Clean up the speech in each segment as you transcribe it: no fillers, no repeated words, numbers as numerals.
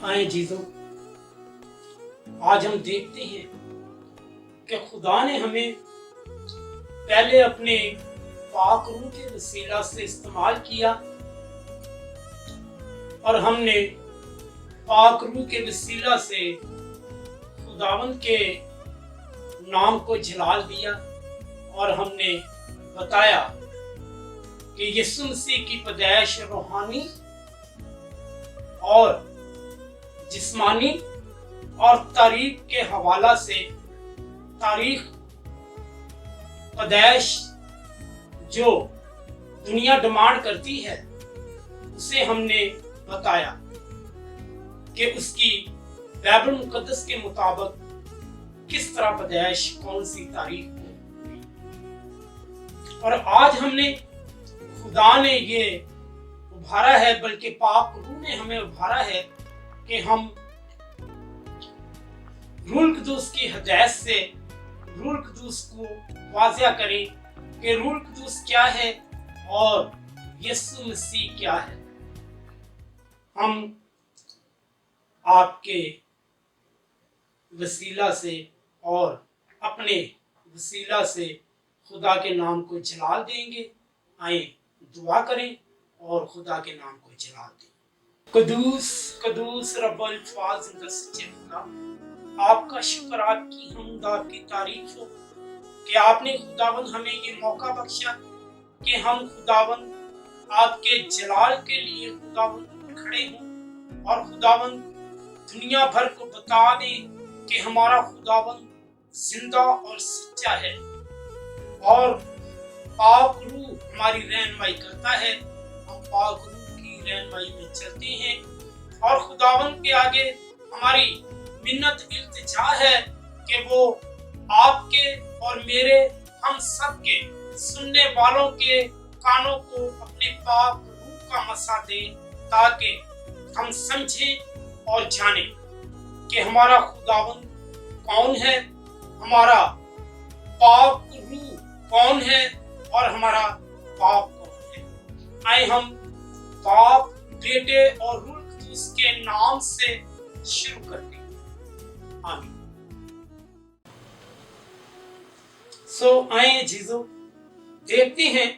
आए जीजो, आज हम देखते हैं कि खुदा ने हमें पहले अपने पाक रूह के वसीला से इस्तेमाल किया और हमने पाक रूह के वसीला से खुदावंद के नाम को जलाल दिया और हमने बताया कि यीशु मसीह की पैदाइश रूहानी और जिस्मानी और तारीख के हवाला से तारीख पैदाइश जो दुनिया डिमांड करती है उसे हमने बताया कि उसकी बाइबल मुकद्दस के मुताबिक किस तरह पैदाइश कौन सी तारीख हुई। और आज हमने खुदा ने ये उभारा है, बल्कि पाक रूह ने हमें उभारा है कि हम रूहुल कुद्दूस की हिदायत से रूहुल कुद्दूस को वाज़िया करें कि रूहुल कुद्दूस क्या है और यीशु मसीह क्या है। हम आपके वसीला से और अपने वसीला से खुदा के नाम को जलाल देंगे। आए दुआ करें और खुदा के नाम को जलाल दें। कदूस कदूस रब्बुल फाज़िल सच्चे खुदा, आपका शुक्र, आपकी हमद, आपकी तारीफ हो कि आपने खुदावंद हमें ये मौका बख्शा कि हम खुदावंद आपके जलाल के लिए खुदावंद खड़े हों और खुदावंद दुनिया भर को बता दें कि हमारा खुदावंद जिंदा और सच्चा है और पाक रूह हमारी रहनुमाई करता है। हम पाक रूह की रहनुमाई में चलते हैं और खुदावंद के आगे हमारी मिन्नत इल्तिजा है कि वो आपके और मेरे, हम सब के सुनने वालों के कानों को अपने पाक रूह का मसा दे ताकि हम समझें और जानें कि हमारा खुदावंद कौन है, हमारा पाक रूह कौन है और हमारा बाप कौन है। आए हम बाप, बेटे और रूह कुद्दूस के नाम से शुरू करते हैं। आमीन। आए जीजो, देखते हैं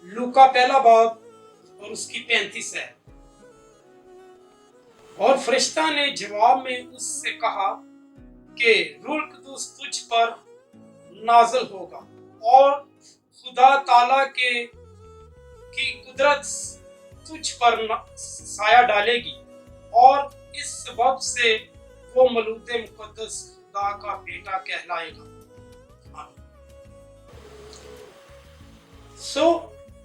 लूका पहला बाब और उसकी 35 है। और फरिश्ता ने जवाब में उससे कहा कि रूहुल कुद्दूस तुझ पर नाज़िल होगा और खुदा ताला की कुदरत तुझ पर साया डालेगी और इस सबब से वो मौलूद मुकद्दस खुदा का बेटा कहलाएगा।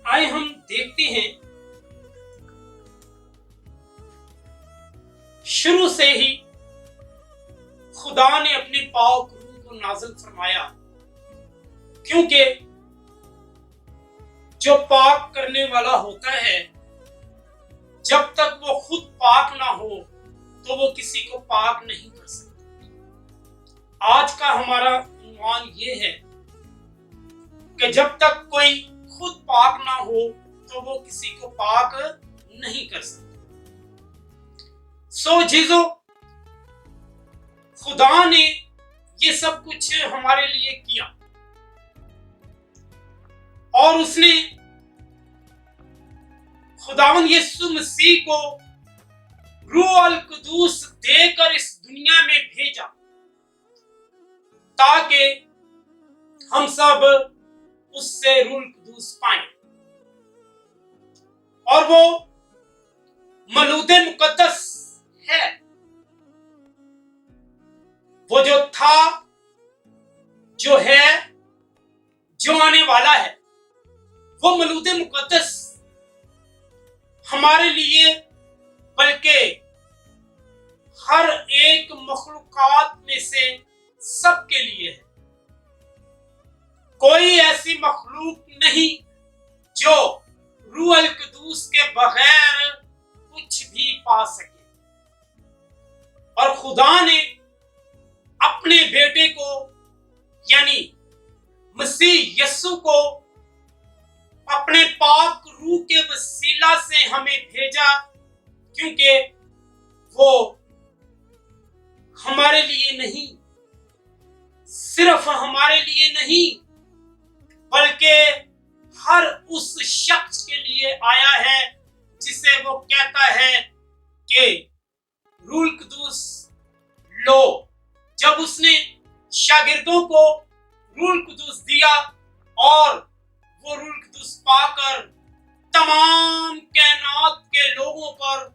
आए हम देखते हैं शुरू से ही खुदा ने अपने पाक रूह को नाज़िल फरमाया, क्योंकि जो पाक करने वाला होता है जब तक वो खुद पाक ना हो तो वो किसी को पाक नहीं कर सकता। आज का हमारा उन्वान ये है कि जब तक कोई खुद पाक ना हो तो वो किसी को पाक नहीं कर सकता। जीजो, खुदा ने ये सब कुछ हमारे लिए किया और उसने खुदावंद यीशु मसीह को रूहुल कुद्दूस देकर इस दुनिया में भेजा ताकि हम सब उससे रूहुल कुद्दूस पाएं। और वो मौलूद मुकद्दस है, वो जो था, जो है, जो आने वाला है। वो मौलूद मुकद्दस हमारे लिए, बल्कि हर एक मखलूकात में से सबके लिए है। कोई ऐसी मखलूक नहीं जो रूहुल कुद्दूस के बगैर कुछ भी पा सके। और खुदा ने अपने बेटे को यानी मसीह यीशु को अपने पाक रूह के वसीला से हमें भेजा क्योंकि वो हमारे लिए नहीं, सिर्फ हमारे लिए नहीं, बल्कि हर उस शख्स के लिए आया है जिसे वो कहता है कि रूल कुदूस लो। जब उसने शागिर्दों को रूल कुदूस दिया और वो रूल कुदूस पाकर तमाम कायनात के लोगों पर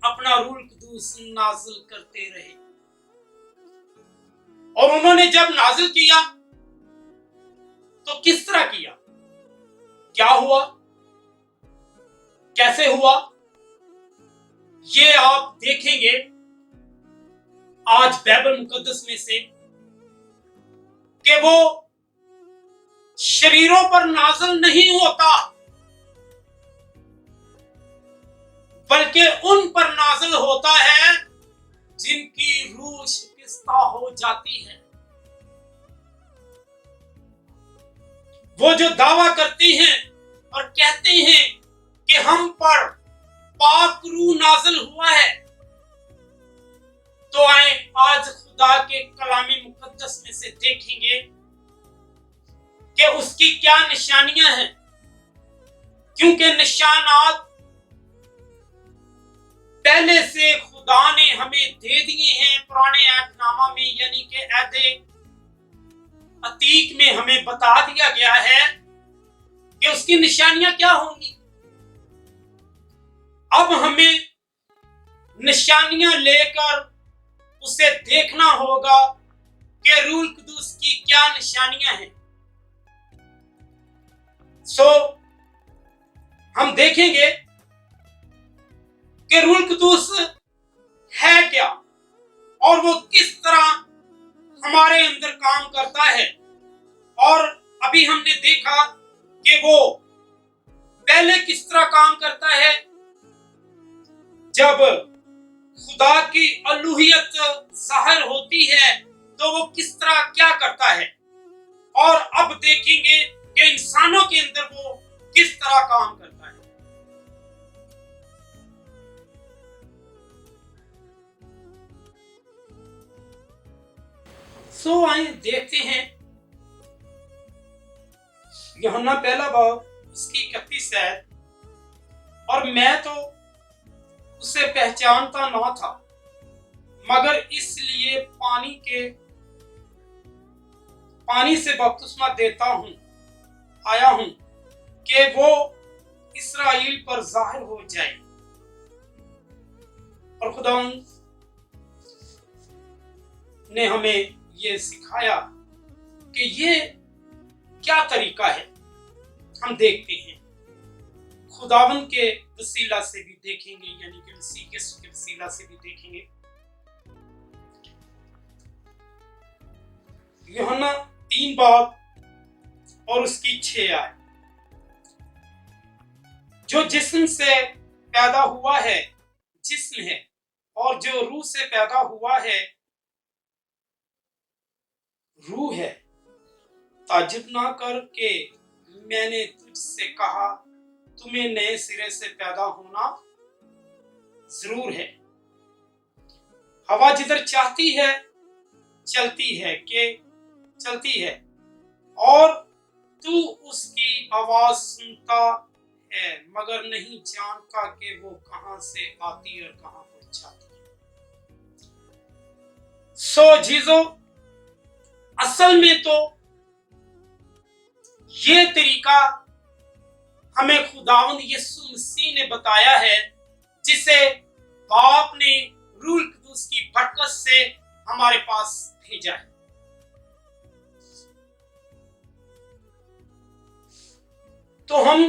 अपना रूल कुदूस नाजिल करते रहे, और उन्होंने जब नाजिल किया तो किस तरह किया, क्या हुआ, कैसे हुआ, ये आप देखेंगे आज बाइबल मुकद्दस में से कि वो शरीरों पर नाजिल नहीं होता, बल्कि उन पर नाजिल होता है जिनकी रूह शिकस्ता हो जाती है। वो जो दावा करते हैं और कहते हैं कि हम पर पाक रूह नाजिल हुआ है, तो आए आज खुदा के कलामे मुकद्दस में से देखेंगे कि उसकी क्या निशानियां हैं, क्योंकि निशानात पहले से खुदा ने हमें दे दिए हैं पुराने अहदनामा में, यानी कि अहद अतीक में हमें बता दिया गया है कि उसकी निशानियां क्या होंगी। अब हमें निशानियां लेकर उसे देखना होगा कि रूल कुदूस की क्या निशानियां हैं। हम देखेंगे कि रूल कुदूस है क्या और वो किस तरह हमारे अंदर काम करता है। और अभी हमने देखा कि वो पहले किस तरह काम करता है, जब खुदा की अलूहियत जाहिर होती है तो वो किस तरह क्या करता है, और अब देखेंगे कि इंसानों के अंदर वो किस तरह काम करता है। आइए देखते हैं यूहन्ना पहला बाब उसकी 31 आयत। और मैं तो उसे पहचानता ना था, मगर इसलिए पानी से बपतिस्मा देता हूं आया हूं कि वो इस्राएल पर जाहिर हो जाए। और खुदा ने हमें ये सिखाया कि ये क्या तरीका है। हम देखते हैं खुदावन के वसीला से भी देखेंगे, यानी कि मसीह के वसीला से भी देखेंगे। यूहन्ना 3 बाब और उसकी 6 आयत। जो जिस्म से पैदा हुआ है जिस्म है, और जो रूह से पैदा हुआ है रूह है। ताज्जुब ना कर के मैंने तुझसे कहा, तुम्हें नए सिरे से पैदा होना जरूर है। हवा जिधर चाहती है चलती है और तू उसकी आवाज सुनता है, मगर नहीं जानता कि वो कहां से आती और कहां को जाती है। जीजो, असल में तो ये तरीका हमें खुदावंद यीशु मसीह ने बताया है, जिसे बाप ने रूह कुदूस की बरकत से हमारे पास भेजा है। तो हम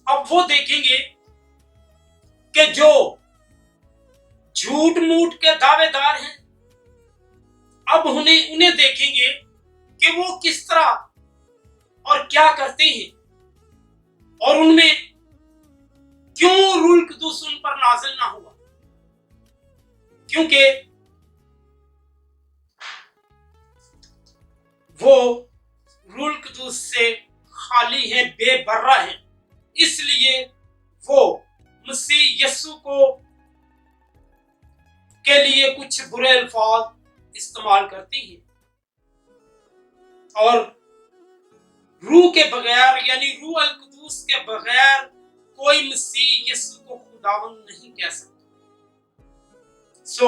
अब वो देखेंगे कि जो झूठ मूठ के दावेदार हैं, अब उन्हें देखेंगे कि वो किस तरह और क्या करते हैं, और उनमें क्यों रूह कुदूस उन पर नाज़िल ना हुआ। क्योंकि वो रूह कुदूस से खाली है, बेबर्रा है, इसलिए वो मसीह यीशु को के लिए कुछ बुरे अल्फाज इस्तेमाल करती है और रूह के बगैर यानी रूह अल कुदूस के बगैर कोई मसीह यीशु को खुदावंद नहीं कह सकता। सो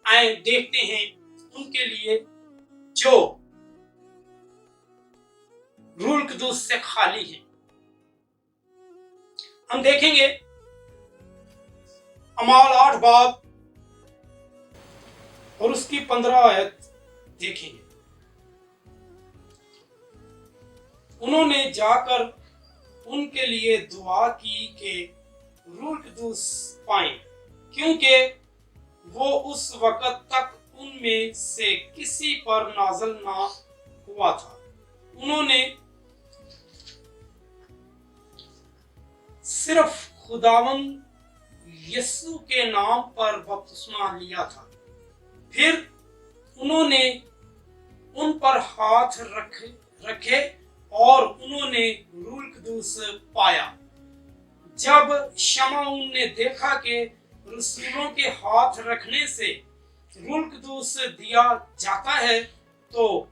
आए देखते हैं उनके लिए जो रूह अल कुदूस से खाली है। हम देखेंगे अमाल 8 बाब और उसकी 15 आयत देखेंगे। उन्होंने जाकर उनके लिए दुआ की कि रूह कुदूस पाएं, क्योंकि वो उस वक़्त तक उनमें से किसी पर नाज़िल ना हुआ था। उन्होंने सिर्फ खुदावंद यीशु के नाम पर बपतिस्मा लिया था। फिर उन्होंने उन पर हाथ रखे और उन्होंने रूह कुदूस पाया। जब शमऊन ने देखा कि रसूलों के हाथ रखने से रूह कुदूस दिया जाता है, तो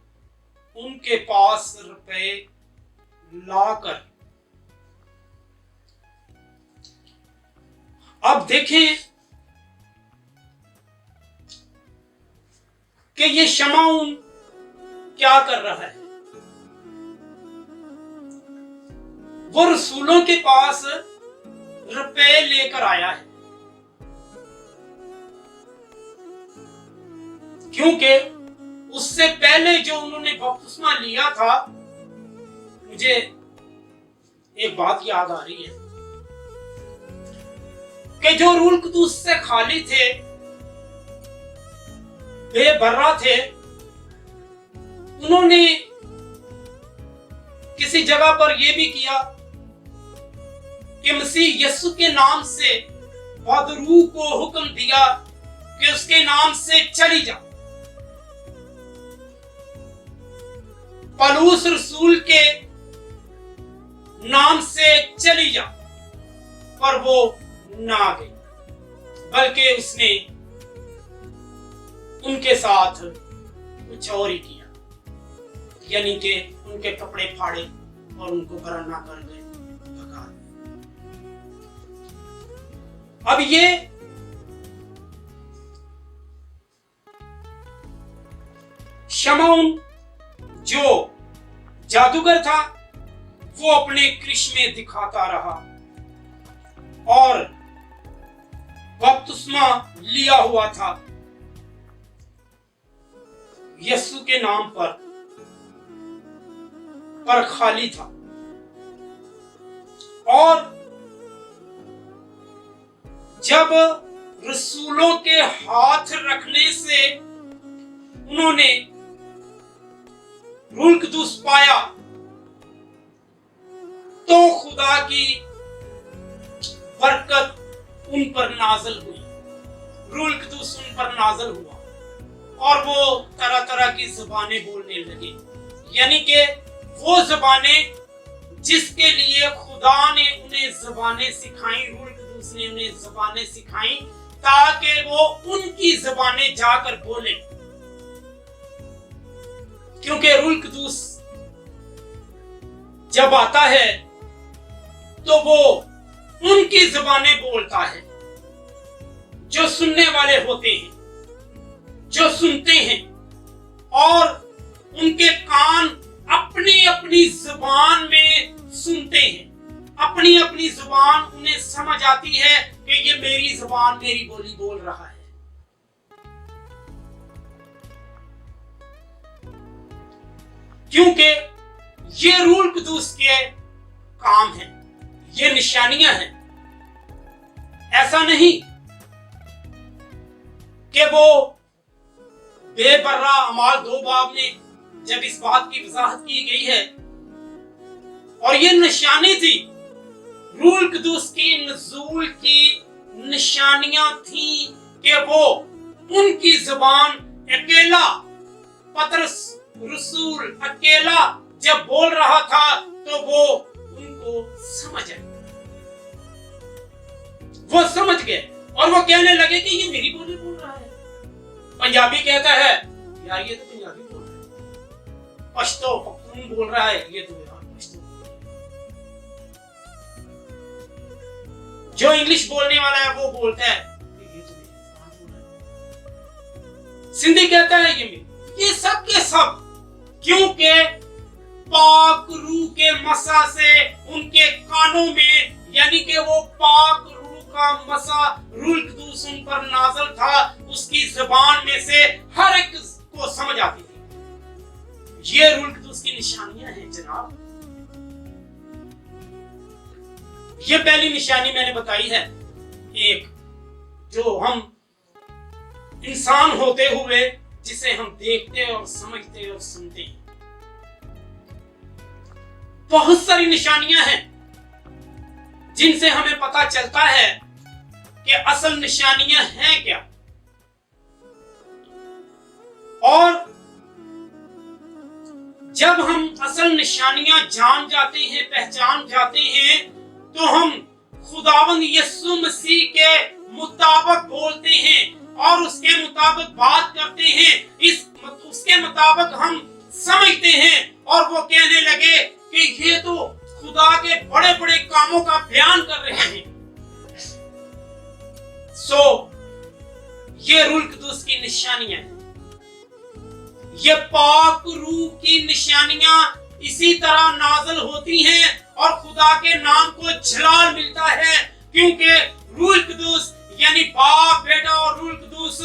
उनके पास रुपए लाकर अब देखें कि ये शमऊन क्या कर रहा है। वो रसूलों के पास रुपए लेकर आया है, क्योंकि उससे पहले जो उन्होंने बपतिस्मा लिया था, मुझे एक बात याद आ रही है कि जो रूह कुदूस से खाली थे, बेबर्रा थे, उन्होंने किसी जगह पर यह भी किया कि मसीह यीशु के नाम से बदरूह को हुक्म दिया कि उसके नाम से चली जा। पौलुस रसूल के नाम से चली जा, पर वो ना गई, बल्कि उसने उनके साथ कुछ और ही किया, यानी कि उनके कपड़े फाड़े और उनको बराना कर गए, भगा दिए। अब ये शमऊन जो जादूगर था, वो अपने करिश्मे दिखाता रहा और बपतिस्मा लिया हुआ था यीशु के नाम पर खाली था। और जब रसूलों के हाथ रखने से उन्होंने रूह कुदूस पाया, तो खुदा की बरकत उन पर नाज़िल हुई, रूह कुदूस उन पर नाज़िल हुआ और वो तरह तरह की ज़बानें बोलने लगे, यानी कि वो ज़बानें जिसके लिए खुदा ने उन्हें ज़बानें सिखाई, रूह कुदूस ने उन्हें ज़बानें सिखाई ताकि वो उनकी ज़बानें जाकर बोले, क्योंकि रूह कुदूस जब आता है तो वो उनकी ज़बानें बोलता है जो सुनने वाले होते हैं, जो सुनते हैं, और उनके कान अपनी अपनी जुबान में सुनते हैं, अपनी अपनी जुबान उन्हें समझ आती है कि ये मेरी जुबान मेरी बोली बोल रहा है। क्योंकि ये रूह कुदूस के काम है, ये निशानियां हैं। ऐसा नहीं कि वो बेबर्रा अमाल 2 बाब में जब इस बात की वजाहत की गई है, और ये निशानी थी, रूह कुदूस की नज़ूल की निशानियां थी कि वो उनकी जुबान अकेला, पतरस रसूल अकेला जब बोल रहा था तो वो उनको समझ आई। वो समझ गए और वो कहने लगे कि ये मेरी बोली बोल रहा है। पंजाबी कहता है यार ये तो पंजाबी बोल रहा है, पश्तो पख्तून बोल रहा है, ये तो यार पश्तो। जो इंग्लिश बोलने वाला है वो बोलता है ये तो मेरी बोल रहा है। सिंधी कहता है ये सब के सब, क्योंकि पाक रूह के मसा से उनके कानों में, यानी कि वो पाक रूह का मसा रूह कुदूस उन पर नाज़िल था, उसकी ज़बान में से हर एक को समझ आती थी। ये रूह कुदूस की निशानियां हैं जनाब। ये पहली निशानी मैंने बताई है, एक जो हम इंसान होते हुए जिसे हम देखते और समझते और सुनते हैं। बहुत सारी निशानियां हैं जिनसे हमें पता चलता है कि असल निशानियां हैं क्या। और जब हम असल निशानियां जान जाते हैं, पहचान जाते हैं, तो हम खुदावंद यीशु मसीह के मुताबिक बोलते हैं और उसके मुताबिक बात करते हैं। उसके मुताबिक हम समझते हैं और वो कहने लगे कि ये तो खुदा के बड़े बड़े कामों का बयान कर रहे हैं। ये रूह कुदूस की निशानियां हैं। ये पाक रूह की निशानियां इसी तरह नाज़िल होती हैं और खुदा के नाम को जलाल मिलता है, क्योंकि रूह कुदूस यानी बाप, बेटा और रूह कुदूस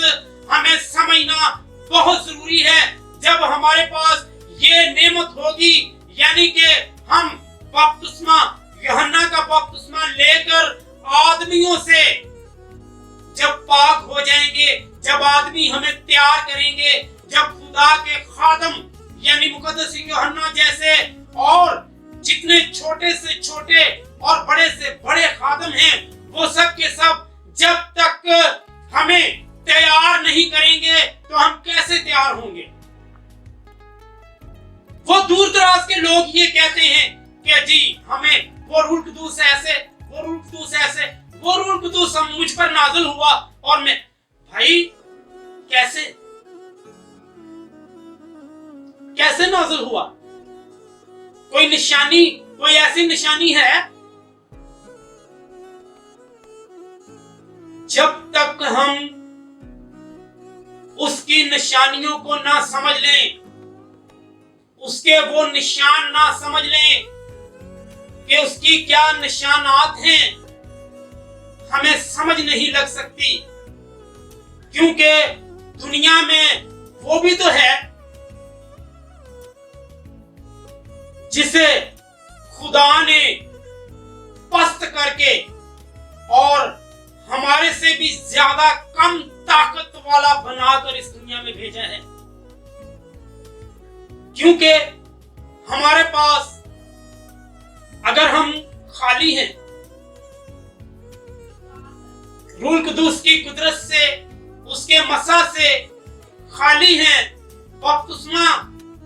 हमें समझना बहुत जरूरी है। जब हमारे पास ये नेमत होगी, यानी कि हम बपतिस्मा, यूहन्ना का बपतिस्मा लेकर आदमियों से जब पाक हो जाएंगे, जब आदमी हमें तैयार करेंगे, जब खुदा के खादम यानी मुकद्दस यूहन्ना जैसे और जितने छोटे से छोटे और बड़े से बड़े खादम हैं, वो सब के सब जब तक हमें तैयार नहीं करेंगे तो हम कैसे तैयार होंगे। वो दूर दराज के लोग ये कहते हैं कि जी हमें वो रूह कुदूस ऐसे, वो रूह कुदूस ऐसे, वो रूह कुदूस मुझ पर नाज़िल हुआ और मैं, भाई कैसे कैसे नाज़िल हुआ? कोई निशानी, कोई ऐसी निशानी है? जब तक हम उसकी निशानियों को ना समझ लें, उसके वो निशान ना समझ लें कि उसकी क्या निशानात हैं, हमें समझ नहीं लग सकती। क्योंकि दुनिया में वो भी तो है जिसे खुदा ने पस्त करके और हमारे से भी ज्यादा कम ताकत वाला बनाकर इस दुनिया में भेजा है। क्योंकि हमारे पास अगर हम खाली हैं, रूह कुदूस की कुदरत से, उसके मसा से खाली हैं, बपतिस्मा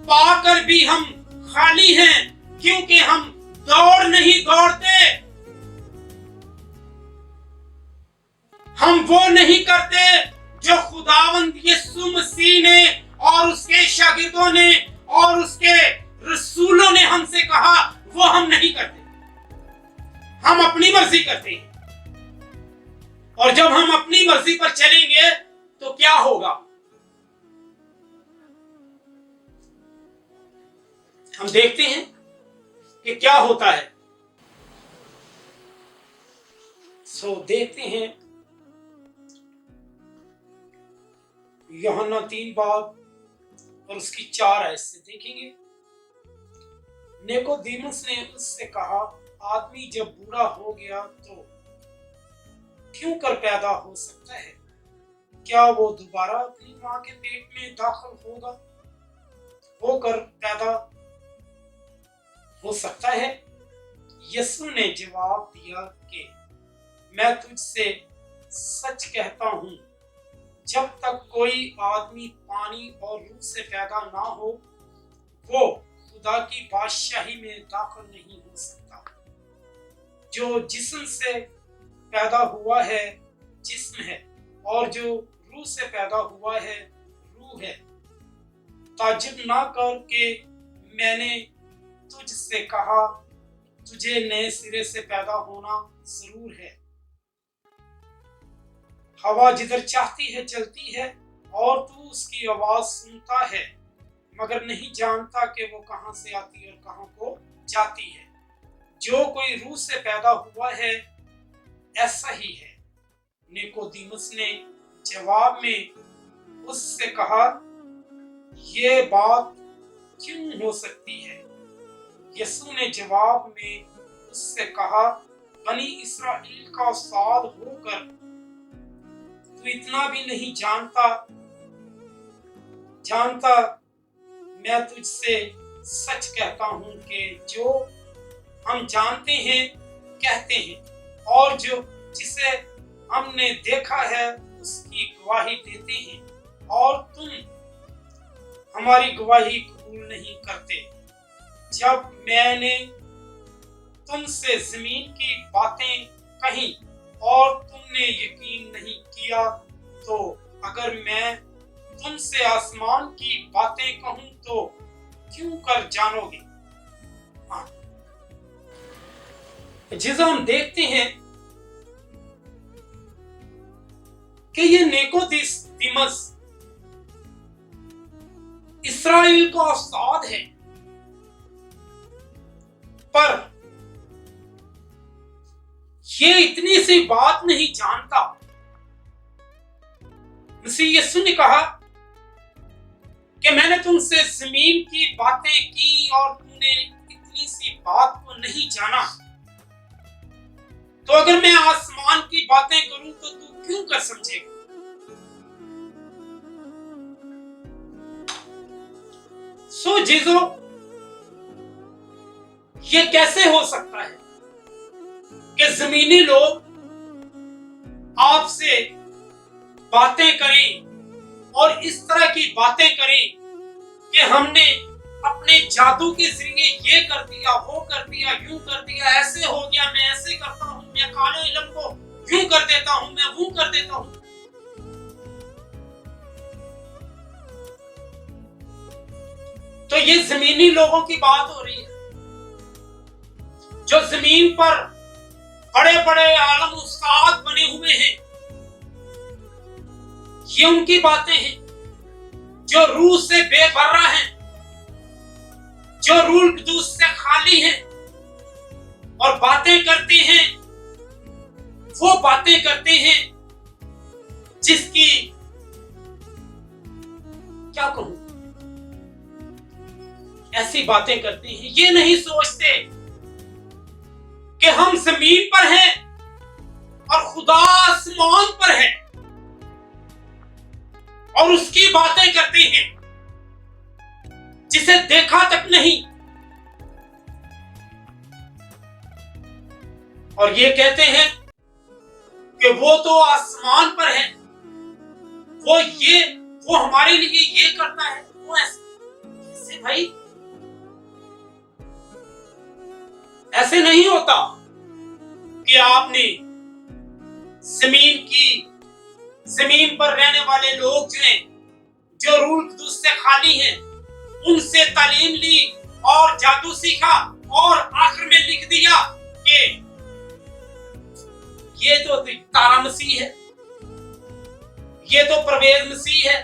पाकर भी हम खाली हैं, क्योंकि हम दौड़ नहीं दौड़ते, हम वो नहीं करते जो खुदावंद यीशु मसीह ने और उसके शागिर्दों ने और उसके रसूलों ने हमसे कहा, वो हम नहीं करते। हम अपनी मर्जी करते हैं। और जब हम अपनी मर्जी पर चलेंगे तो क्या होगा? हम देखते हैं कि क्या होता है। देखते हैं यूहन्ना 3 बाब और उसकी 4 आयत से देखेंगे। निकोदेमुस ने उससे कहा, आदमी जब बूढ़ा हो गया तो क्यों कर पैदा हो सकता है? क्या वो दोबारा अपनी मां के पेट में दाखिल होकर पैदा हो सकता है? यीशु ने जवाब दिया कि मैं तुझसे सच कहता हूं, जब तक कोई आदमी पानी और रूह से पैदा ना हो, वो खुदा की बादशाही में दाखिल नहीं हो सकता। जो जिस्म से पैदा हुआ है जिस्म है, और जो रूह से पैदा हुआ है रूह है। ताज्जुब ना कर के मैंने तुझसे कहा, तुझे नए सिरे से पैदा होना जरूर है। हवा जिधर चाहती है चलती है और तू उसकी आवाज सुनता है, मगर नहीं जानता कि वो कहां से आती है और कहां को जाती है। जो कोई रूह से पैदा हुआ है ऐसा ही है। निकोदेमुस ने जवाब में उससे कहा, ये बात क्यों हो सकती है? यीशु ने जवाब में उससे कहा, बनी इस्राएल का औलाद होकर तू इतना भी नहीं जानता मैं तुझसे सच कहता हूं कि जो हम जानते हैं कहते हैं, और जो जिसे हमने देखा है उसकी गवाही देते हैं, और तुम हमारी गवाही कबूल नहीं करते। जब मैंने तुमसे जमीन की बातें कही और तुमने यकीन नहीं किया, तो अगर मैं तुमसे आसमान की बातें कहूं तो क्यों कर जानोगे? जिसे हम देखते हैं कि ये निकोदेमुस इस्राएल का औलाद है, पर ये इतनी सी बात नहीं जानता। मसीह यीशु ने कहा कि मैंने तुमसे जमीन की बातें की और तुमने इतनी सी बात को नहीं जाना, तो अगर मैं आसमान की बातें करूं तो तू क्यों कर समझेगा? सो जीजो, ये कैसे हो सकता है कि जमीनी लोग आपसे बातें करें और इस तरह की बातें करें कि हमने अपने जादू के जरिए ये कर दिया, वो कर दिया, यूं कर दिया, ऐसे हो गया, मैं ऐसे करता हूं, मैं काले इल्म को यूं कर देता हूं, मैं वो कर देता हूं। तो ये जमीनी लोगों की बात हो रही है, जो जमीन पर बड़े बड़े आलम उस्ताद बने हुए हैं। ये उनकी बातें हैं जो रूह से बेबर्रा हैं, जो रूह कुदूस से खाली हैं और बातें करते हैं, वो बातें करते हैं जिसकी क्या कहूं, ऐसी बातें करते हैं। ये नहीं सोचते कि हम जमीन पर हैं और खुदा आसमान पर है और उसकी बातें करते हैं जिसे देखा तक नहीं, और ये कहते हैं कि वो तो आसमान पर है, वो हमारे लिए ये करता है, वो ऐसे भाई ऐसे नहीं होता कि आपने जमीन पर रहने वाले लोग जो हैं, जो रूह कुदूस से खाली हैं, उनसे तालीम ली और जादू सीखा और आखिर में लिख दिया कि ये तो तारा मसीह है, ये तो परवेज मसीह है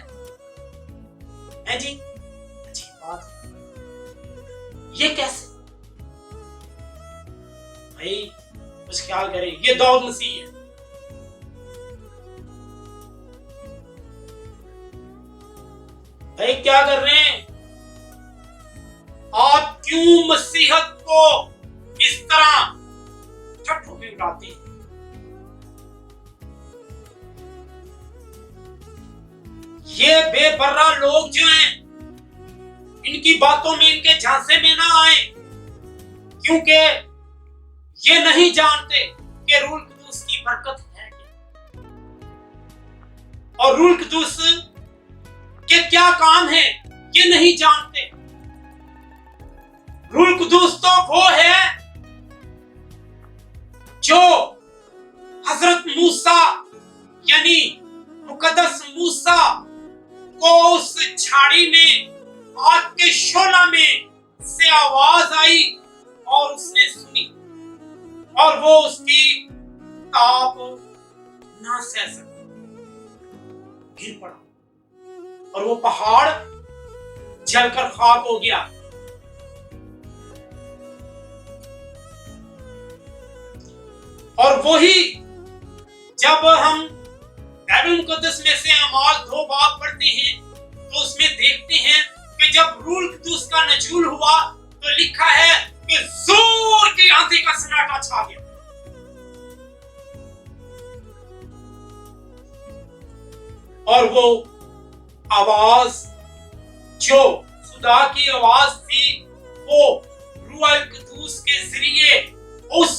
जी। अच्छी बात है, ये कैसे भाई? कुछ ख्याल करें, ये दाऊद मसीह है। भाई क्या कर रहे हैं आप? क्यों मसीहत को इस तरह ठट्ठों में उड़ाते हैं? ये बेबर्रा लोग जो हैं, इनकी बातों में, इनके झांसे में ना आए, क्योंकि ये नहीं जानते कि रूह कुदूस की बरकत है क्या, और रूह कुदूस के क्या काम है ये नहीं जानते। रूह कुदूस तो वो है जो हजरत मूसा यानी मुकद्दस मूसा को उस झाड़ी में आग के शोला में से आवाज आई और उसने सुनी और वो उसकी ताप ना सह सका, गिर पड़ा और वो पहाड़ जलकर खाक हो गया। और वही जब हम बाइबल मुकद्दस में से अमाल 2 बाब पढ़ते हैं तो उसमें देखते हैं कि जब रूह कुद्दूस का नज़ूल हुआ तो लिखा है कि जोर की आंधी का सन्नाटा छा गया और वो आवाज जो खुदा की आवाज थी वो रूह कुद्दूस के जरिए उस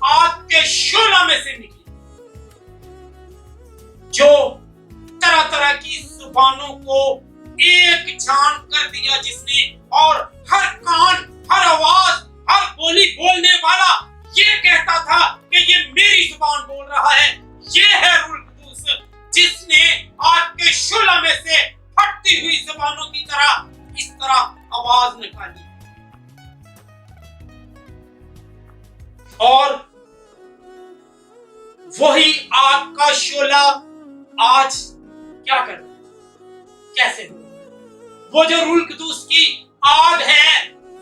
आग के शोला में से निकली जो तरह तरह की जुबानों को एक जान कर दिया जिसने, और हर कान, हर आवाज, हर बोली बोलने वाला ये कहता था कि ये मेरी जुबान बोल रहा है, ये है रूह कुद्दूस जिसने आग के शोला में से फटती हुई जुबानों की तरह इस तरह आवाज निकाली। और वही आग का शोला आज क्या कर रहा है, कैसे हो? वो जो रूह कुद्दूस की आग है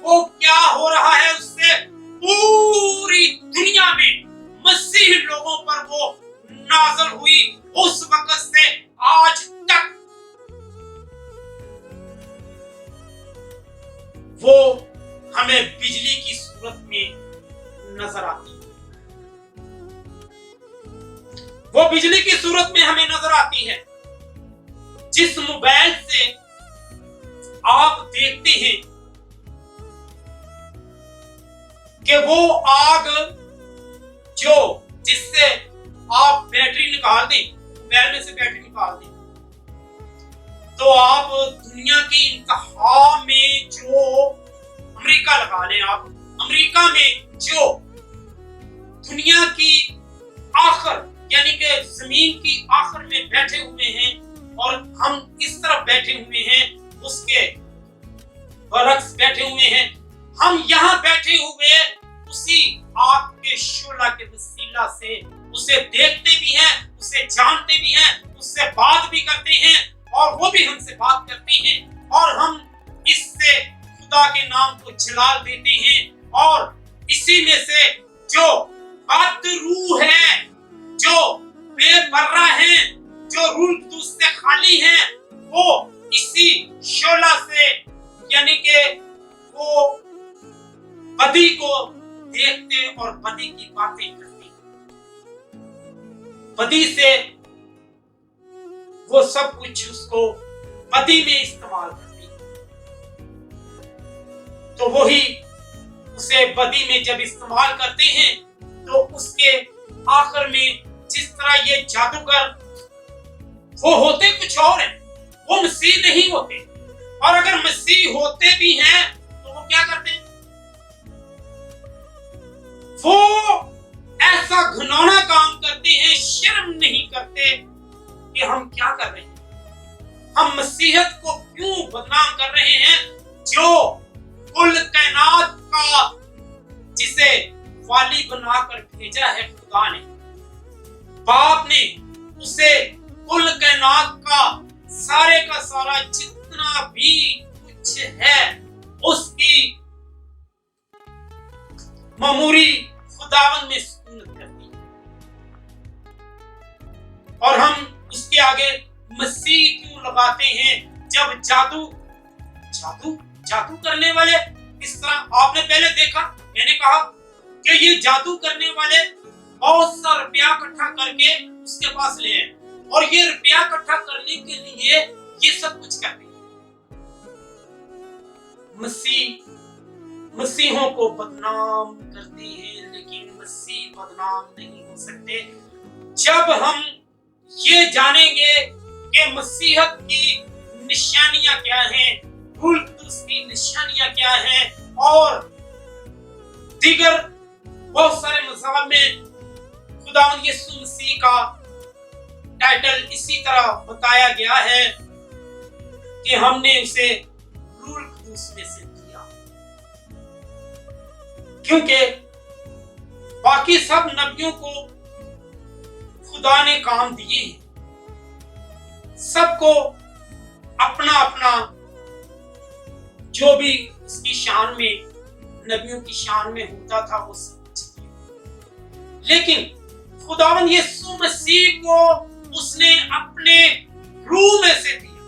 वो क्या हो रहा है, उससे पूरी दुनिया में मसीही लोगों पर वो नाज़िल हुई उस वक्त से आज तक। वो हमें बिजली की सूरत में नजर आती है, वो बिजली की सूरत में हमें नजर आती है। जिस मोबाइल से आप देखते हैं कि वो आग जो जिससे आप बैटरी निकाल दें, मोबाइल में से बैटरी निकाल दें, तो आप दुनिया की इंतहा में जो अमेरिका लगा लें, आप अमेरिका में जो दुनिया की आखिर यानी कि जमीन की आखिर में बैठे हुए हैं और हम इस तरफ बैठे हुए हैं, उसके बरक्स बैठे हुए हैं, हम यहाँ बैठे हुए उसी आग के शोला के वसीला से उसे देखते भी हैं, उसे जानते भी हैं, उससे बात भी करते हैं और वो भी हमसे बात करते हैं और हम इससे खुदा के नाम को जलाल देते हैं। और इसी में से जो रूह है, जो बेपर्रा है, जो रूह कुद्दूस से खाली है, वो इसी शोला से यानी कि वो बदी को देखते और बदी की बातें करते, बदी से वो सब कुछ उसको बदी में इस्तेमाल करते। तो वही उसे बदी में जब इस्तेमाल करते हैं तो उसके आखिर में जिस तरह ये जादूगर वो होते कुछ और हैं, वो मसीह नहीं होते, और अगर मसीह होते भी हैं तो वो क्या करते हैं, वो ऐसा घिनौना काम करते हैं, शर्म नहीं करते कि हम क्या कर रहे हैं, हम मसीहत को क्यों बदनाम कर रहे हैं, जो कुल कायनात का जिसे वाली बनाकर भेजा है खुदा ने, बाप ने उसे कुल कायनात का सारा जितना भी कुछ है उसकी मामूरी खुदावन में सुकून कर दी, और हम उसके आगे मसीह क्यों लगाते हैं जब जादू करने वाले इस तरह आपने पहले देखा, मैंने कहा कि ये जादू करने वाले बहुत सा रुपया इकट्ठा करके उसके पास ले आए और ये रुपया इकट्ठा करने के लिए ये सब कुछ करते हैं। मसीहों को बदनाम करते हैं, लेकिन मसीह बदनाम नहीं हो सकते जब हम ये जानेंगे कि मसीहत की निशानियां क्या हैं, रूह कुद्दूस की निशानियां क्या हैं और दीगर बहुत सारे मज़ाहब में खुदावंद यीशु मसीह का टाइटल इसी तरह बताया गया है कि हमने उसे रूह कुदूस में से दिया, क्योंकि बाकी सब नबियों को खुदा ने काम दिए हैं, सबको अपना अपना जो भी उसकी शान में, नबियों की शान में होता था वो सब कुछ दिया। लेकिन खुदावंद यीशु मसीह को उसने अपने रूह में से दिया।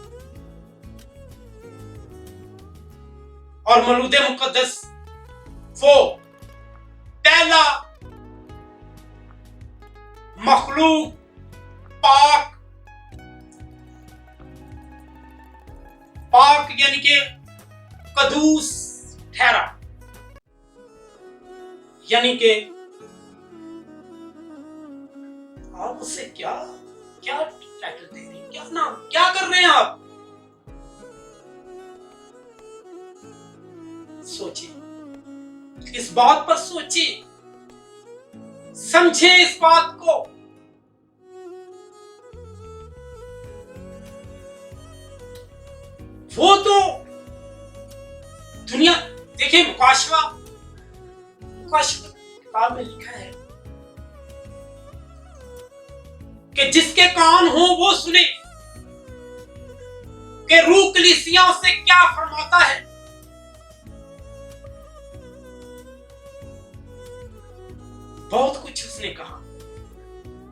और मौलूद मुकद्दस वो पहला मखलूक पाक यानी कि कदूस ठहरा, यानी कि आप उसे क्या टाइटल दे रहे हैं, क्या नाम, क्या कर रहे हैं आप? सोचिए, इस बात पर सोचिए, समझे इस बात को। वो तो दुनिया, देखिए मुकाशवा किताब में लिखा है कि जिसके कान हो वो सुने कि रूह कलीसियाओं से क्या फरमाता है। बहुत कुछ उसने कहा,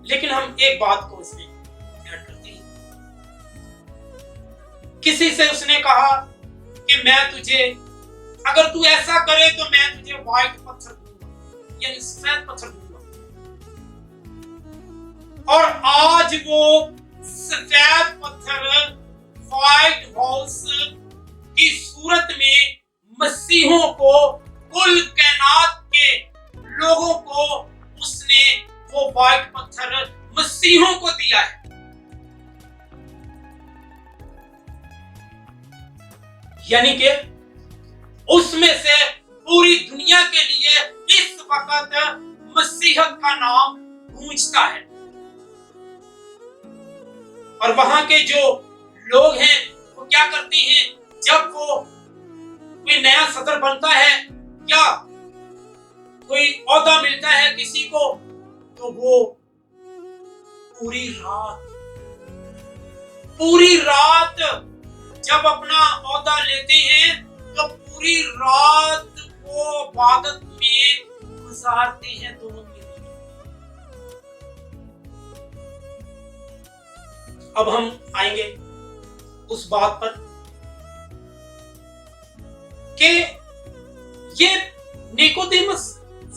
लेकिन हम एक बात को उसने ध्यान करते हैं। किसी से उसने कहा कि मैं तुझे, अगर तू ऐसा करे तो मैं तुझे व्हाइट पत्थर दूंगा, यानी सफेद पत्थर दूंगा। और आज वो सफेद पत्थर व्हाइट हाउस की सूरत में मसीहों को, कुल कायनात के लोगों को उसने वो व्हाइट पत्थर मसीहों को दिया है। यानी कि उसमें से पूरी दुनिया के लिए इस वक्त मसीहत का नाम गूंजता है। और वहां के जो लोग हैं वो क्या करते हैं, जब वो कोई नया सदर बनता है या कोई ओहदा मिलता है किसी को, तो वो पूरी रात जब अपना ओहदा लेते हैं तो पूरी रात वो इबादत में गुजारते हैं दोनों के लिए। अब हम आएंगे उस बात पर कि ये निकोदेमस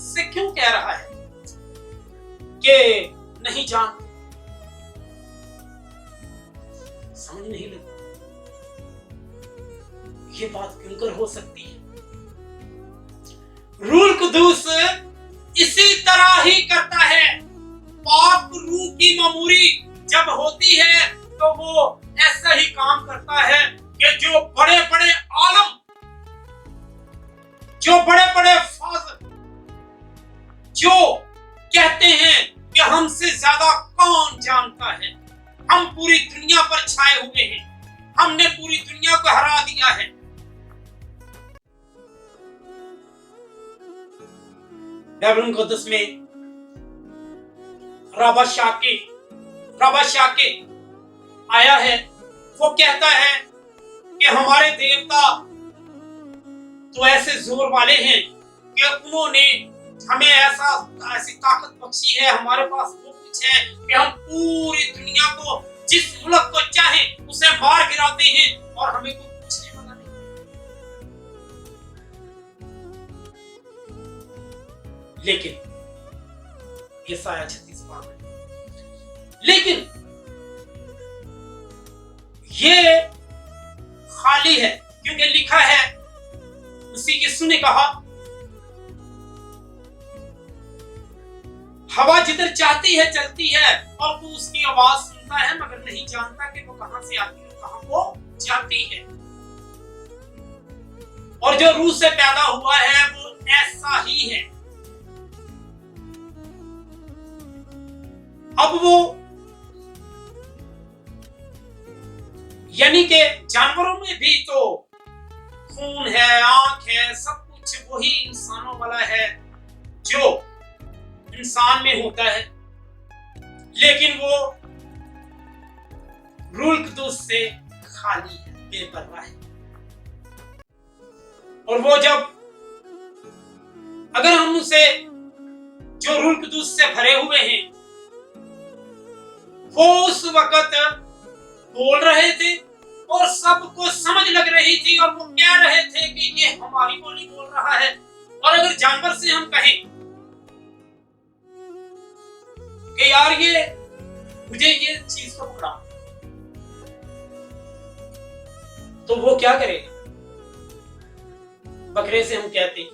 से क्यों कह रहा है कि नहीं जानते, समझ नहीं लगती ये बात क्यों कर हो सकती है। रूह कुदूस इसी तरह ही करता है। पाक रूह की मामूरी जब होती है तो वो ऐसा ही काम करता है कि जो बड़े बड़े आलम, जो बड़े बड़े फाज़िल, जो कहते हैं कि हमसे ज्यादा कौन जानता है, हम पूरी दुनिया पर छाए हुए हैं, हमने पूरी दुनिया को हरा दिया है। बाइबल मुकद्दस में रबाशाके आया है, वो कहता है कि हमारे देवता तो ऐसे जोर वाले हैं कि उन्होंने हमें ऐसी ताकत बख्शी है, हमारे पास वो कुछ है कि हम पूरी दुनिया को, जिस मुल्क को चाहे उसे मार गिराते हैं और हमें कोई पूछने वाला नहीं। लेकिन यसाया 36:12 में, लेकिन ये खाली है, क्योंकि लिखा है, मसीह यीशु ने कहा, हवा जिधर चाहती है चलती है और तू उसकी आवाज सुनता है मगर नहीं जानता कि वो कहां से आती है, कहां वो जाती है। और जो रूह से पैदा हुआ है वो ऐसा ही है। अब वो यानी कि जानवरों में भी तो खून है, आंख है, सब कुछ वही इंसानों वाला है जो इंसान में होता है, लेकिन वो रूह कुद्दूस से खाली है, बेपरवाह है। और वो जब अगर हम उसे जो रूह कुद्दूस से भरे हुए हैं वो उस वक्त बोल रहे थे और सबको समझ लग रही थी और वो कह रहे थे कि ये हमारी बोली बोल रहा है। और अगर जानवर से हम कहें कि यार ये मुझे ये चीज को पकड़ा, तो वो क्या करेगा? बकरे से हम कहते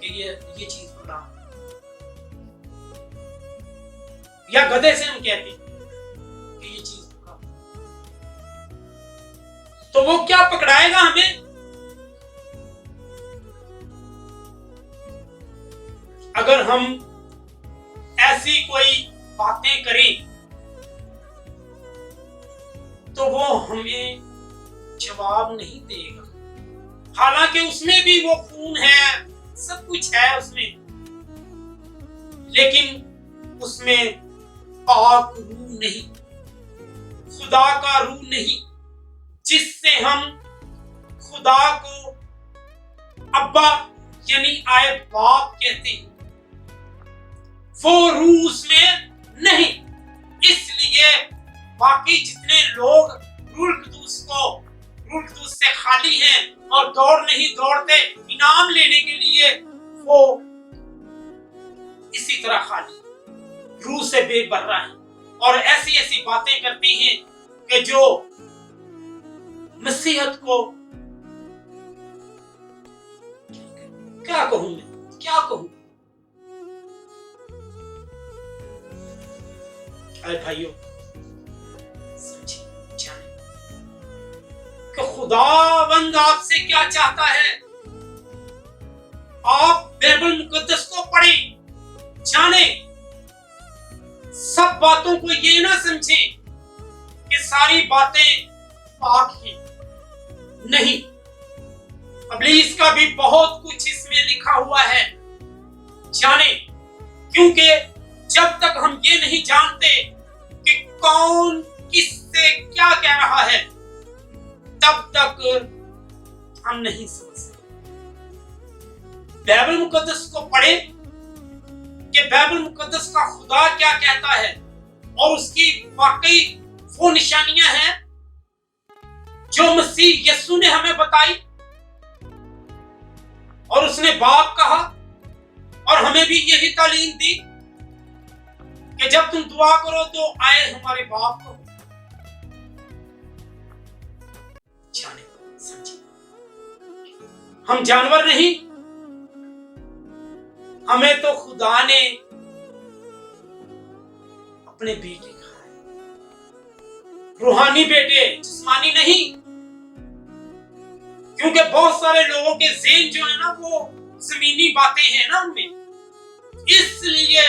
कि ये चीज पकड़ा, या गधे से हम कहते कि ये चीज पकड़ा, तो वो क्या पकड़ाएगा हमें? अगर हम ऐसी कोई बातें करें तो वो हमें जवाब नहीं देगा, हालांकि उसमें भी वो खून है, सब कुछ है उसमें, लेकिन उसमें पाक रूह नहीं, खुदा का रूह नहीं, जिससे हम खुदा को अब्बा यानी आए बाप कहते हैं, वो रूह उसमें नहीं। इसलिए बाकी जितने लोग रूह कुद्दूस से खाली हैं और दौड़ नहीं दौड़ते इनाम लेने के लिए, वो इसी तरह खाली रूह से बेबर्रा है और ऐसी ऐसी बातें करती हैं कि जो मसीहत को क्या कहूं मैं, क्या कहूं। अरे भाइयों, समझिए, जाने कि खुदावंद आपसे क्या चाहता है। आप बाइबल मुकद्दस को पढ़ें, जाने, सब बातों को ये ना समझें कि सारी बातें पाक हैं, नहीं, इब्लीस का भी बहुत कुछ इसमें लिखा हुआ है, जाने, क्योंकि जब तक हम ये नहीं जानते कि कौन किससे क्या कह रहा है, तब तक हम नहीं समझ सकते। बाइबल मुकद्दस को पढ़े कि बाइबल मुकद्दस का खुदा क्या कहता है और उसकी वाकई वो निशानियां हैं जो मसीह यीशु ने हमें बताई और उसने बाप कहा और हमें भी यही तालीम दी कि जब तुम दुआ करो तो आए हमारे बाप को। जाने, समझिए, हम जानवर नहीं, हमें तो खुदा ने अपने बेटे कहा है, रूहानी बेटे, जिस्मानी नहीं, क्योंकि बहुत सारे लोगों के ज़हन जो है ना वो जमीनी बातें हैं ना उनमें, इसलिए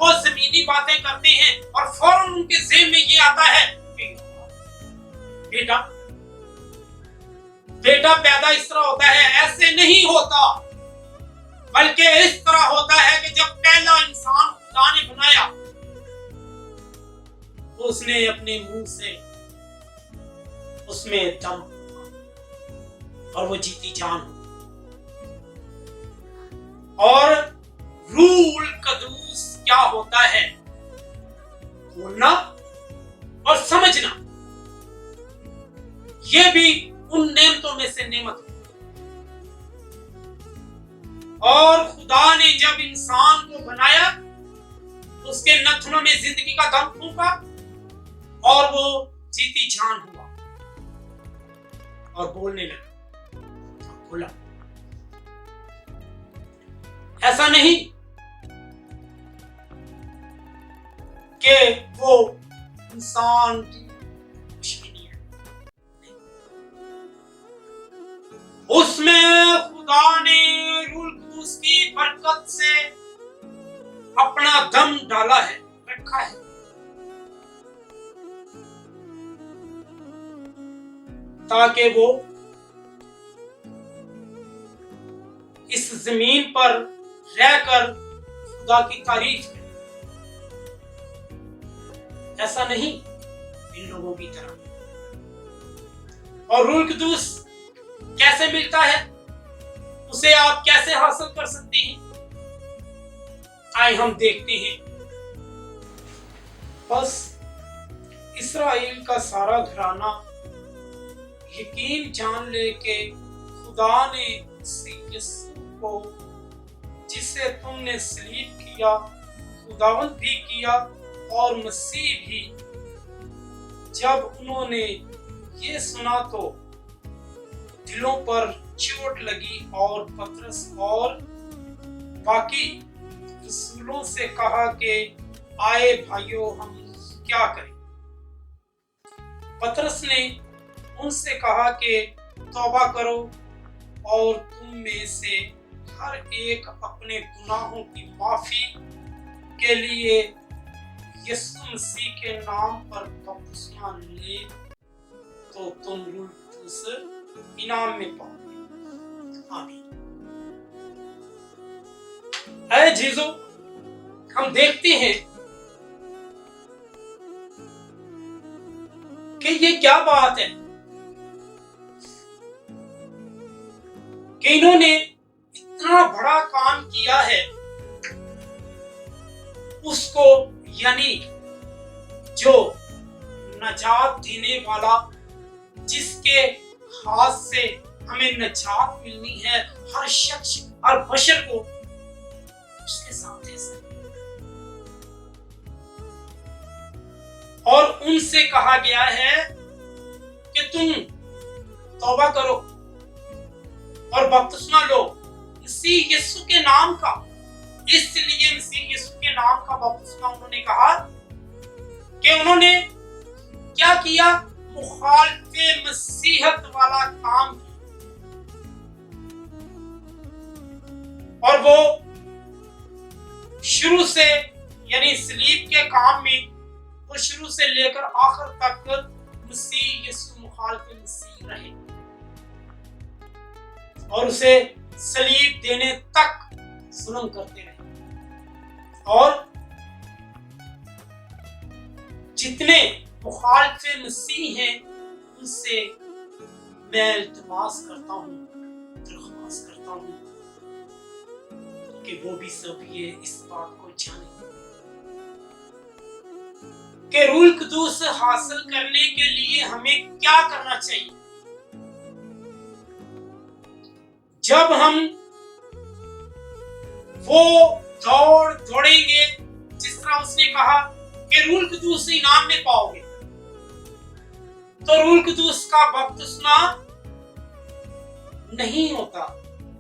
वो जमीनी बातें करते हैं और फौरन उनके ज़हन में ये आता है कि बेटा पैदा इस तरह होता है। ऐसे नहीं होता, बल्कि इस तरह होता है कि जब पहला इंसान खुदा ने बनाया तो उसने अपने मुंह से उसमें दम और वो जीती जान, और रूह कुद्दूस क्या होता है, बोलना और समझना, ये भी उन नेमतों में से नेमत है। और खुदा ने जब इंसान को बनाया तो उसके नथनों में जिंदगी का दम फूंका और वो जीती जान हुआ और बोलने लगा, बोला। ऐसा नहीं कि वो इंसान दुश्मनी है, उसमें खुदा ने रूह कुद्दूस की बरकत से अपना दम डाला है, रखा है। ताकि वो इस जमीन पर रहकर खुदा की तारीफ करें। ऐसा नहीं इन लोगों की तरह। और रूह कुदूस कैसे मिलता है, उसे आप कैसे हासिल कर सकते हैं, आइए हम देखते हैं। बस इस्राएल का सारा घराना यकीन जान ले कि खुदा ने यीशु को, जिसे तुमने सलीब किया, खुदावंद भी किया और मसीह भी। जब उन्होंने ये सुना तो दिलों पर चोट लगी और पतरस और बाकी रसूलों से कहा कि आए भाइयों, हम क्या करें। पतरस ने उनसे कहा कि तौबा करो और तुम में से हर एक अपने गुनाहों की माफी के लिए यीशु मसीह के नाम पर बपतिस्मा ले, तो तुम रूह कुदूस इनाम में पाओगे। आमीन। ऐ जीजो, हम देखते हैं कि ये क्या बात है कि इन्होंने इतना बड़ा काम किया है, उसको यानी जो नजात देने वाला, जिसके हाथ से हमें नजात मिलनी है, हर शख्स और बशर को उसके साथ ऐसा। और उनसे कहा गया है कि तुम तौबा करो और बपतिस्मा लो मसीह यीशु के नाम का। इसलिए मसीह यीशु के नाम का बपतिस्मा उन्होंने कहा कि उन्होंने क्या किया, मुखालफे मसीहत वाला काम किया। और वो शुरू से यानी सलीब के काम में वो शुरू से लेकर आखिर तक मसीह यीशु मुखालफे मसीह रहे और उसे सलीब देने तक जुल्म करते रहे। और जितने मुखालफे मसीह हैं उनसे मैं इल्तिमास करता हूं, दरख्वास्त करता हूं कि वो भी सब ये इस बात को जाने कि रूह कुदूस हासिल करने के लिए हमें क्या करना चाहिए। जब हम वो दौड़ दौड़ेंगे जिस तरह उसने कहा कि रूह कुदूस इनाम में पाओगे, तो रूह कुदूस का बपतिस्मा नहीं होता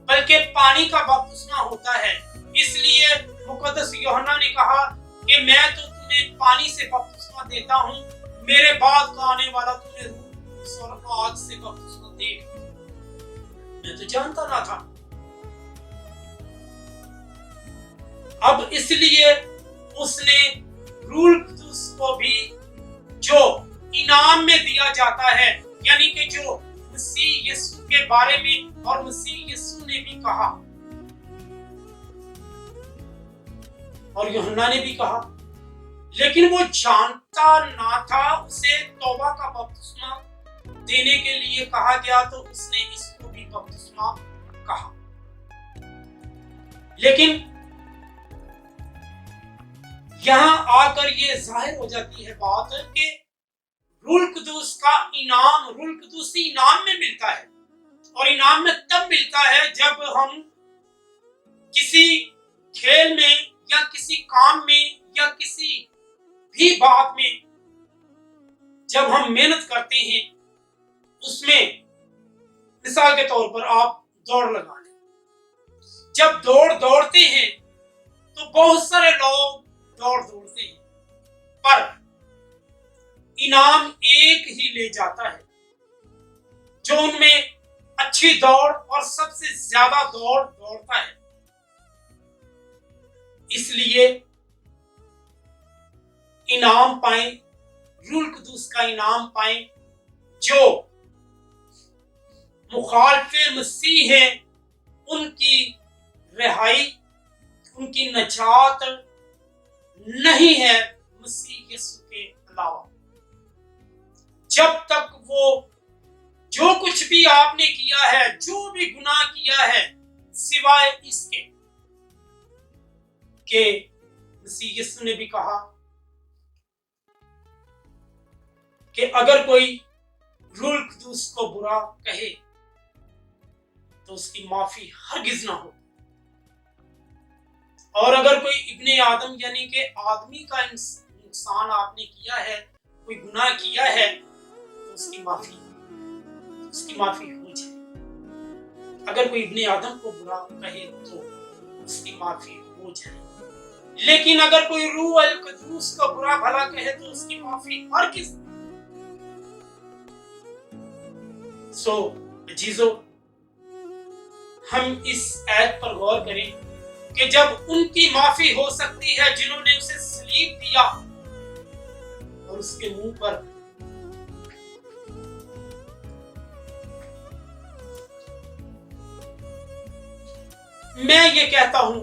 बल्कि पानी का बपतिस्मा होता है। इसलिए मुकद्दस यूहन्ना ने कहा कि मैं तो तुम्हें पानी से बपतिस्मा देता हूं, मेरे बाद का आने वाला तुम्हें रूह और आग से बपतिस्मा देगा। मैं तो जानता ना था। अब इसलिए उसने रूह कुदूस को भी जो इनाम में दिया जाता है, यानी कि जो मसीह यीशु के बारे में और मसीह यीशु ने भी कहा और यूहन्ना ने भी कहा, लेकिन वो जानता ना था। उसे तौबा का बपतिस्मा देने के लिए कहा गया तो उसने इसको भी बपतिस्मा कहा। लेकिन यहां आकर ये जाहिर हो जाती है बात कि रूह कुदूस का इनाम रूह कुदूस इनाम में मिलता है। और इनाम में तब मिलता है जब हम किसी खेल में या किसी काम में या किसी भी बात में जब हम मेहनत करते हैं, उसमें मिसाल के तौर पर आप दौड़ लगा लें। जब दौड़ते हैं तो बहुत सारे लोग दौड़ते हैं, पर इनाम एक ही ले जाता है जो उनमें अच्छी दौड़ और सबसे ज्यादा दौड़ता है। इसलिए इनाम पाएं, रूह कुदूस का इनाम पाएं, जो मुखालिफ मसीह हैं उनकी रिहाई, उनकी नजात नहीं है मसीह यीशु के अलावा। जब तक वो जो कुछ भी आपने किया है, जो भी गुनाह किया है, सिवाय इसके कि मसीह यीशु ने भी कहा कि अगर कोई रूह कुदूस को बुरा कहे तो उसकी माफी हरगिज ना हो, और अगर कोई इब्ने आदम यानी कि आदमी का नुकसान आपने किया है, कोई गुनाह किया है, तो उसकी माफी हो जाए। अगर कोई इब्ने आदम को बुरा कहे तो उसकी माफी हो जाए, लेकिन अगर कोई रूह अल कुदूस को बुरा भला कहे तो उसकी माफी हरगिज। सो अजीजों, हम इस आयत पर गौर करें कि जब उनकी माफी हो सकती है जिन्होंने उसे सलीब दिया और उसके मुंह पर मैं ये कहता हूं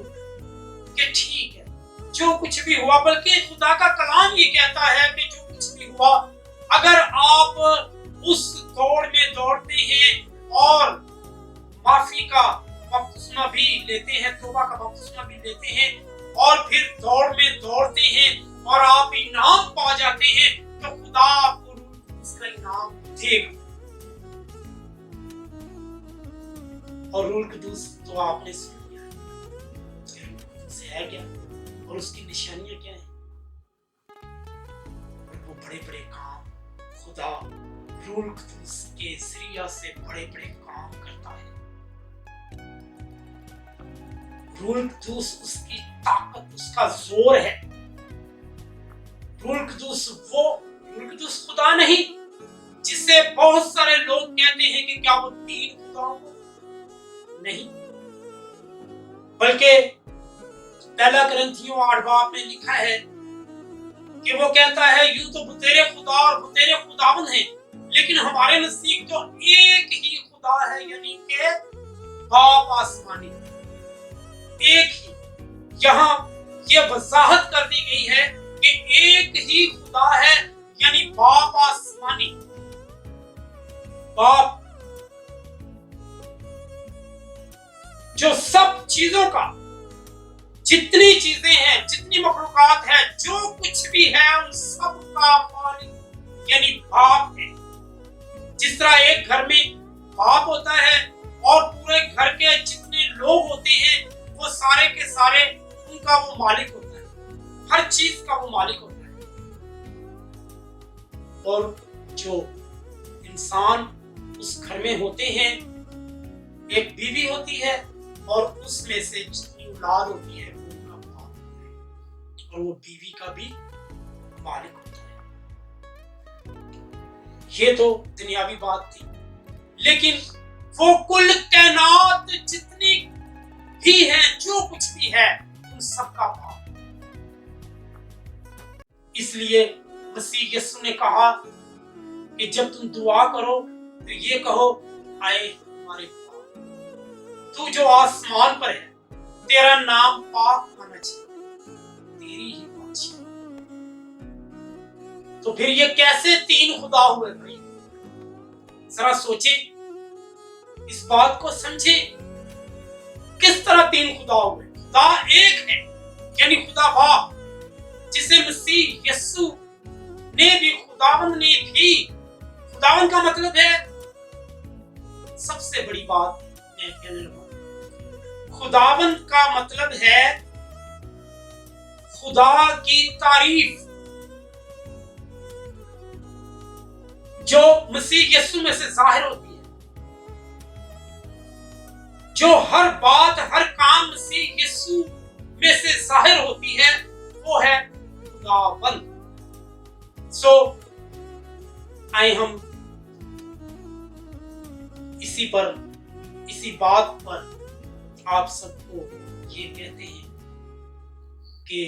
कि ठीक है, जो कुछ भी हुआ, बल्कि खुदा का कलाम ये कहता है कि जो कुछ भी हुआ, अगर आप उस दौड़ में दौड़ते हैं और माफी का बपतिस्मा भी लेते हैं, तौबा का बपतिस्मा भी लेते हैं, और फिर दौड़ में दौड़ते हैं और आप इनाम पा जाते हैं, तो खुदा आपको उसका इनाम देगा। और रूह कुदूस तो आपने सुन लिया है क्या, और उसकी निशानियां क्या हैं? वो बड़े बड़े काम खुदा रूह कुदूस के जरिया से बड़े बड़े काम करता है। रूह कुदूस उसकी ताकत, उसका जोर है। रूह कुदूस खुदा नहीं जिसे बहुत सारे लोग कहते हैं कि क्या वो तीन खुदा नहीं, बल्कि पहला करंथियों 8 बाब में लिखा है कि वो कहता है यूं तो बुतेरे खुदा और बुतेरे खुदावन हैं, लेकिन हमारे नजदीक तो एक ही खुदा है, यानी कि बाप आसमानी, एक ही। यहाँ ये वजाहत कर दी गई है कि एक ही खुदा है, यानी बाप आसमानी, बाप जो सब चीजों का, जितनी चीजें हैं, जितनी मखलूकात है, जो कुछ भी है, उन सब का मालिक यानी बाप है। जिस तरह एक घर में बाप होता है और पूरे घर के जितने लोग होते हैं वो सारे के सारे उनका वो मालिक होता है, हर चीज का वो मालिक होता है। और जो इंसान उस घर में होते हैं, एक बीवी होती है और उसमें से जितनी औलाद होती है उनका बाप होता है, और वो बीवी का भी मालिक होता है। ये तो दुनियावी बात थी, लेकिन वो कुल कायनात जितनी भी है, जो कुछ भी है, उन सबका बाप। इसलिए मसीह यीशु ने कहा कि जब तुम दुआ करो तो ये कहो, आए हमारे बाप, तू जो आसमान पर है, तेरा नाम पाक होना चाहिए, तेरी ही बादशाही। तो फिर ये कैसे तीन खुदा हुए भाई? जरा सोचे, इस बात को समझे, किस तरह तीन खुदा हुए? खुदा एक है, यानी खुदा बाप, जिसे मसीह यीशु ने भी खुदावन ने भी, खुदावन का मतलब है, सबसे बड़ी बात मैं कहने लगा, खुदावन का मतलब है खुदा की तारीफ, जो मसीह यीशु में से जाहिर होती है। जो हर बात, हर काम मसीह यीशु में से जाहिर होती है, वो है खुदावंद। सो आए हम इसी बात पर आप सबको ये कहते हैं कि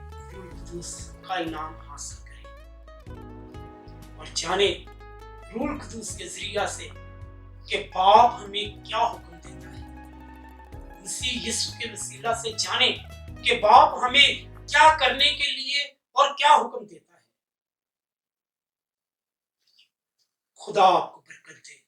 रूह कुदूस का इनाम हासिल करें और जाने रूह कुदूस के जरिया से کہ باپ ہمیں کیا حکم دیتا ہے، مسیح یسوع کے وسیلہ سے جانیں کہ باپ ہمیں کیا کرنے کے لیے اور کیا حکم دیتا ہے۔ خدا آپ کو برکت دے۔